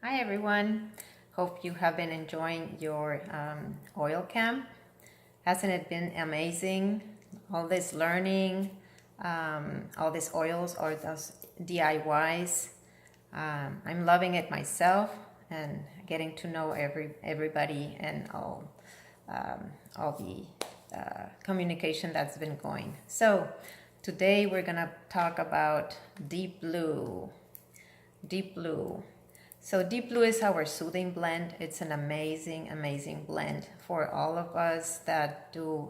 Hi everyone, hope you have been enjoying your oil camp. Hasn't it been amazing? All this learning, all these oils or those DIYs. I'm loving it myself and getting to know everybody and all the communication that's been going. So today we're gonna talk about deep blue. Deep blue. So Deep Blue is our soothing blend. It's an amazing, amazing blend for all of us that do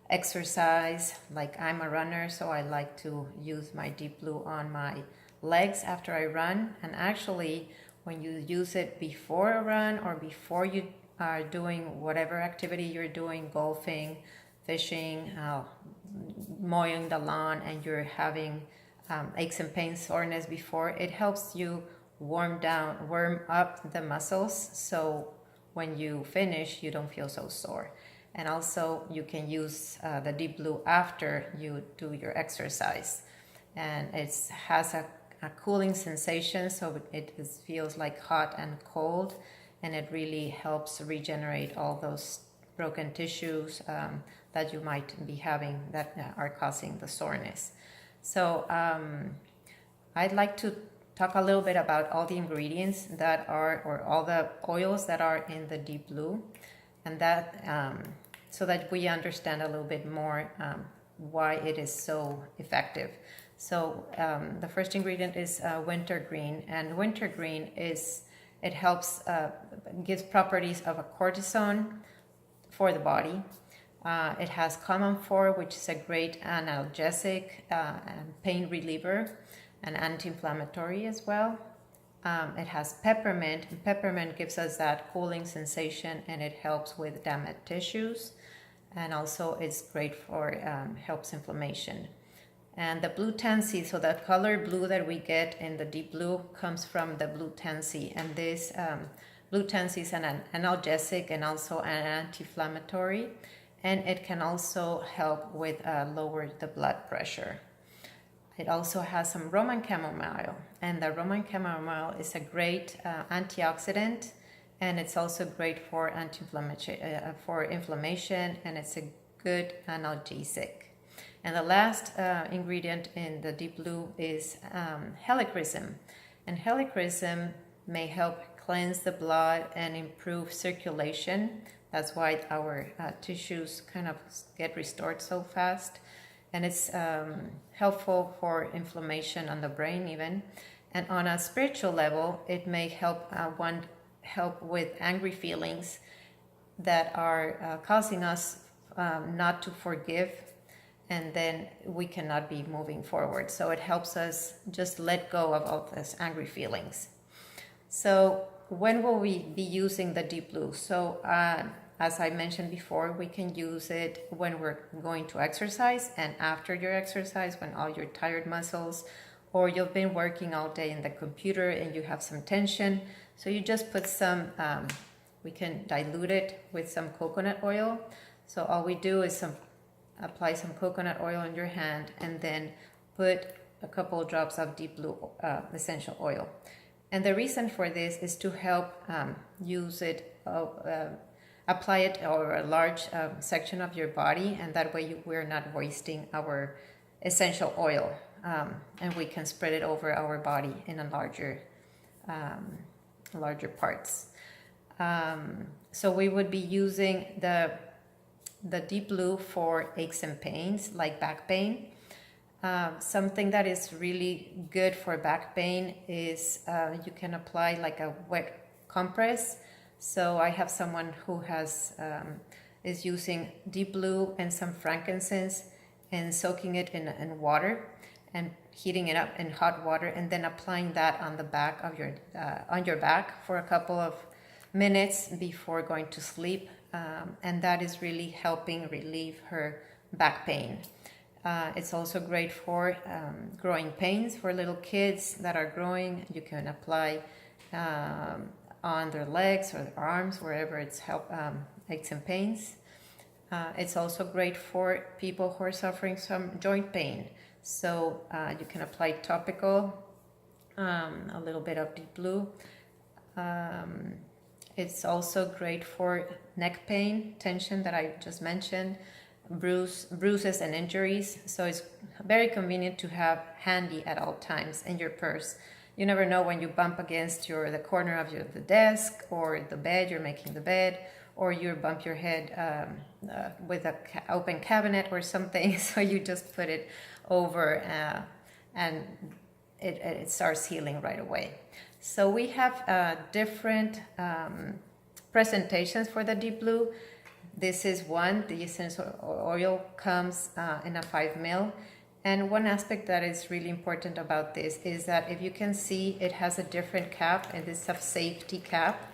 exercise. Like I'm a runner, so I like to use my Deep Blue on my legs after I run. And actually, when you use it before a run or before you are doing whatever activity you're doing, golfing, fishing, mowing the lawn, and you're having aches and pains, soreness before, it helps you warm up the muscles, so when you finish you don't feel so sore. And also you can use the Deep Blue after you do your exercise, and it has a cooling sensation, so it feels like hot and cold, and it really helps regenerate all those broken tissues that you might be having that are causing the soreness. So I'd like to talk a little bit about all the ingredients that are, or all the oils that are in the Deep Blue, and that so that we understand a little bit more why it is so effective. So the first ingredient is wintergreen, and wintergreen it helps, gives properties of a cortisone for the body. It has camphor, which is a great analgesic and pain reliever, and anti-inflammatory as well. It has peppermint, and peppermint gives us that cooling sensation, and it helps with damaged tissues, and also it's great for helps inflammation. And the blue tansy, so the color blue that we get in the Deep Blue comes from the blue tansy, and this blue tansy is an analgesic and also an anti-inflammatory, and it can also help with lower the blood pressure. It also has some Roman chamomile, and the Roman chamomile is a great antioxidant, and it's also great for for inflammation, and it's a good analgesic. And the last ingredient in the Deep Blue is helichrysum, and helichrysum may help cleanse the blood and improve circulation. That's why our tissues kind of get restored so fast. And it's helpful for inflammation on the brain even. And on a spiritual level, it may help help with angry feelings that are causing us not to forgive, and then we cannot be moving forward. So it helps us just let go of all these angry feelings. So when will we be using the Deep Blue? So as I mentioned before, we can use it when we're going to exercise and after your exercise, when all your tired muscles, or you've been working all day in the computer and you have some tension. So you just put some, we can dilute it with some coconut oil. So all we do is apply some coconut oil on your hand, and then put a couple of drops of Deep Blue essential oil. And the reason for this is to help use it, apply it over a large section of your body, and that way we're not wasting our essential oil, and we can spread it over our body in a larger parts. So we would be using the Deep Blue for aches and pains, like back pain. Something that is really good for back pain is you can apply like a wet compress. So I have someone who is using Deep Blue and some frankincense and soaking it in water and heating it up in hot water, and then applying that on the back of on your back for a couple of minutes before going to sleep, and that is really helping relieve her back pain. It's also great for growing pains for little kids that are growing. You can apply on their legs or their arms, wherever it's aches and pains. It's also great for people who are suffering some joint pain. So you can apply topical, a little bit of Deep Blue, It's also great for neck pain, tension that I just mentioned, bruises and injuries. So it's very convenient to have handy at all times in your purse. You never know when you bump against the corner of the desk or the bed, you're making the bed, or you bump your head with an open cabinet or something. So you just put it over and it starts healing right away. So we have different presentations for the deep blue. This is one. The essential oil comes in a 5 ml. And one aspect that is really important about this is that if you can see, it has a different cap, and it's a safety cap.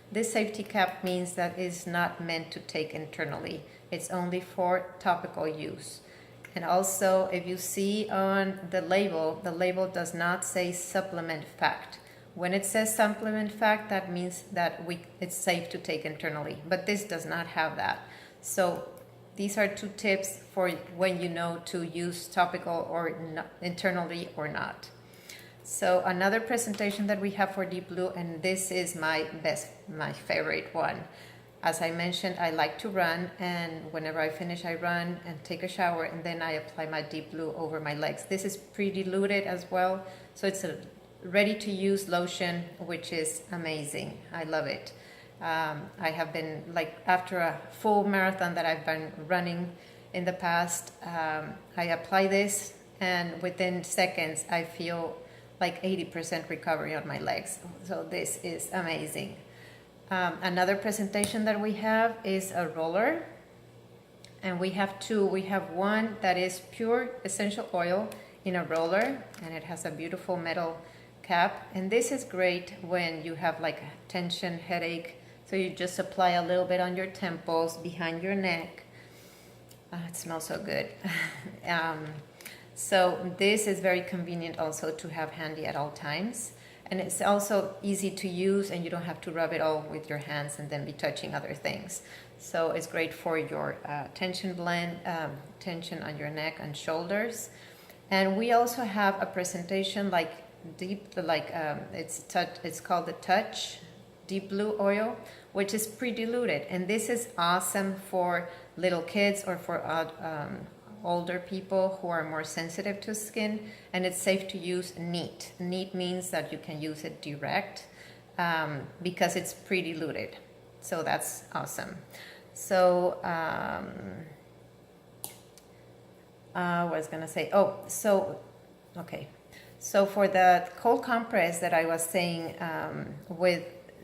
This safety cap means that it's not meant to take internally. It's only for topical use. And also, if you see on the label does not say supplement fact. When it says supplement fact, that means that it's safe to take internally, but this does not have that. So these are 2 tips for when you know to use topical or internally or not. So another presentation that we have for deep blue, and this is my favorite one. As I mentioned, I like to run, and whenever I finish, I run and take a shower, and then I apply my deep blue over my legs. This is pre-diluted as well, so it's a ready-to-use lotion, which is amazing. I love it. I have been, like, after a full marathon that I've been running in the past, I apply this, and within seconds, I feel like 80% recovery on my legs. So this is amazing. Another presentation that we have is a roller, and we have 2. We have one that is pure essential oil in a roller, and it has a beautiful metal cap, and this is great when you have like a tension, headache. So you just apply a little bit on your temples, behind your neck. It smells so good. So this is very convenient also to have handy at all times. And it's also easy to use, and you don't have to rub it all with your hands and then be touching other things. So it's great for your tension blend, tension on your neck and shoulders. And we also have a presentation like it's called the Touch Deep Blue Oil, which is pre-diluted. And this is awesome for little kids or for older people who are more sensitive to skin, and it's safe to use neat. Neat means that you can use it direct because it's pre-diluted. So that's awesome. So I was gonna say, okay. So for the cold compress that I was saying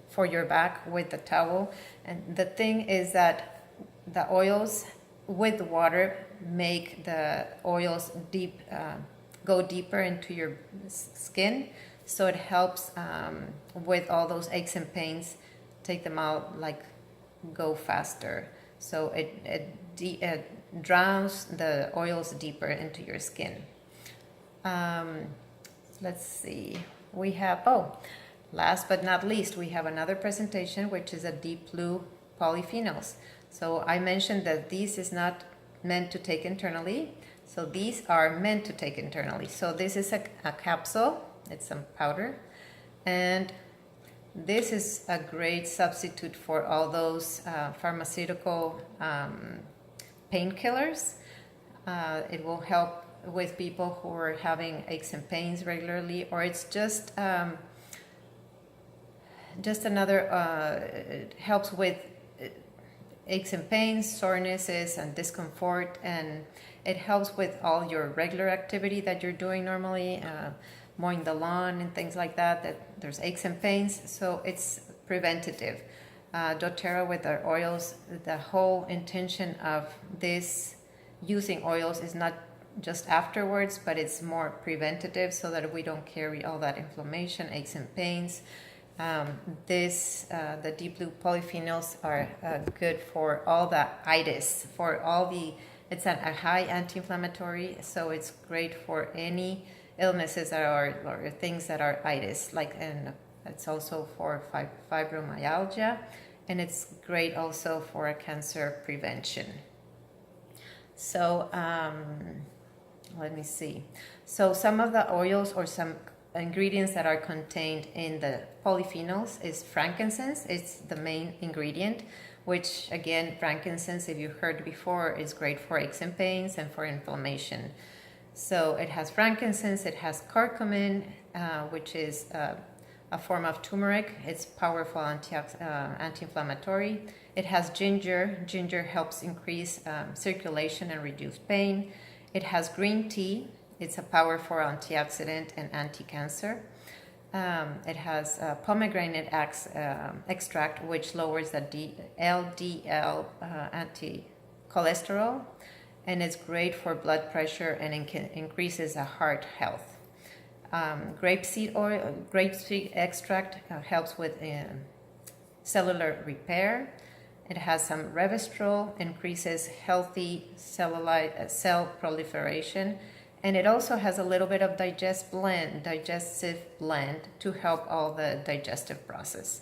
for your back with the towel, and the thing is that the oils with water make the oils go deeper into your skin, so it helps with all those aches and pains, take them out, like go faster. So it drowns the oils deeper into your skin. Let's see, we have, last but not least, we have another presentation, which is a deep blue polyphenols. So I mentioned that this is not meant to take internally, so these are meant to take internally. So this is a capsule, it's some powder, and this is a great substitute for all those pharmaceutical painkillers. It will help with people who are having aches and pains regularly, or it's just another, it helps with aches and pains, sorenesses, and discomfort, and it helps with all your regular activity that you're doing normally, mowing the lawn and things like that, that there's aches and pains, so it's preventative. doTERRA with our oils, the whole intention of this using oils is not just afterwards, but it's more preventative so that we don't carry all that inflammation, aches and pains. The deep blue polyphenols are good for all the itis, it's a high anti-inflammatory, so it's great for any illnesses that are, or things that are itis, and it's also for fibromyalgia, and it's great also for cancer prevention. So let me see. So some of the oils or some ingredients that are contained in the polyphenols is frankincense. It's the main ingredient, which again, frankincense, if you heard before, is great for aches and pains and for inflammation. So it has frankincense, it has curcumin, which is a form of turmeric. It's powerful anti-inflammatory. It has ginger. Ginger helps increase circulation and reduce pain. It has green tea. It's a powerful antioxidant and anti-cancer. It has pomegranate extract, which lowers the LDL anti-cholesterol, and it's great for blood pressure and increases heart health. Grapeseed extract helps with cellular repair. It has some resveratrol, increases healthy cell proliferation, and it also has a little bit of digestive blend to help all the digestive process.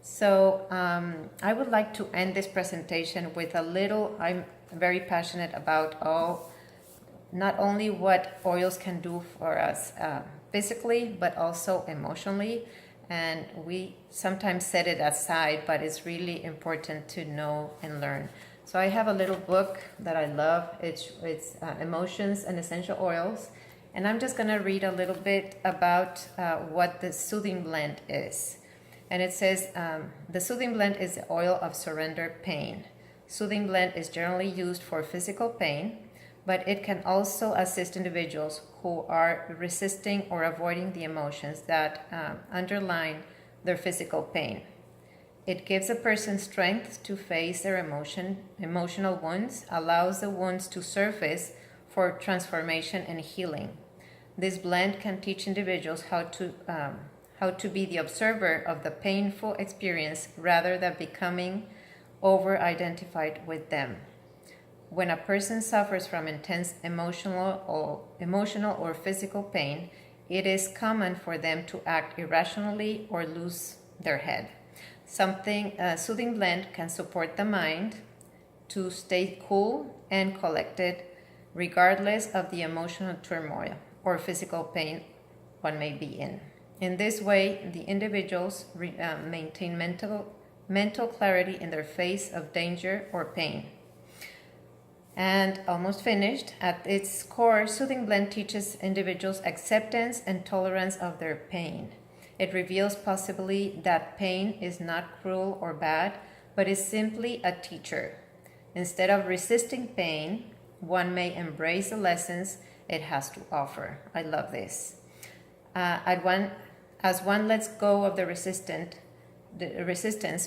So I would like to end this presentation with a little, I'm very passionate about not only what oils can do for us physically, but also emotionally. And we sometimes set it aside, but it's really important to know and learn. So I have a little book that I love. It's Emotions and Essential Oils. And I'm just gonna read a little bit about what the soothing blend is. And it says, the soothing blend is the oil of surrender pain. Soothing blend is generally used for physical pain, but it can also assist individuals who are resisting or avoiding the emotions that underline their physical pain. It gives a person strength to face their emotional wounds, allows the wounds to surface for transformation and healing. This blend can teach individuals how to be the observer of the painful experience rather than becoming over-identified with them. When a person suffers from intense emotional or physical pain, it is common for them to act irrationally or lose their head. Soothing blend can support the mind to stay cool and collected regardless of the emotional turmoil or physical pain one may be in. In this way, the individuals maintain mental clarity in their face of danger or pain. And almost finished. At its core, Soothing Blend teaches individuals acceptance and tolerance of their pain. It reveals possibly that pain is not cruel or bad, but is simply a teacher. Instead of resisting pain, one may embrace the lessons it has to offer. I love this. As one lets go of the resistance,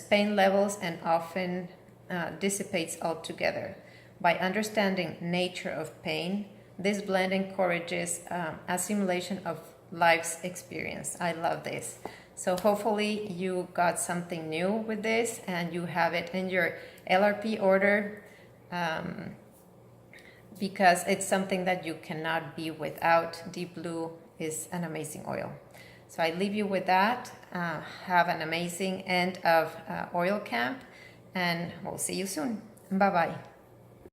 pain levels and often dissipates altogether. By understanding nature of pain, this blend encourages assimilation of life's experience. I love this. So hopefully you got something new with this and you have it in your LRP order because it's something that you cannot be without. Deep Blue is an amazing oil. So I leave you with that. Have an amazing end of oil camp and we'll see you soon. Bye-bye.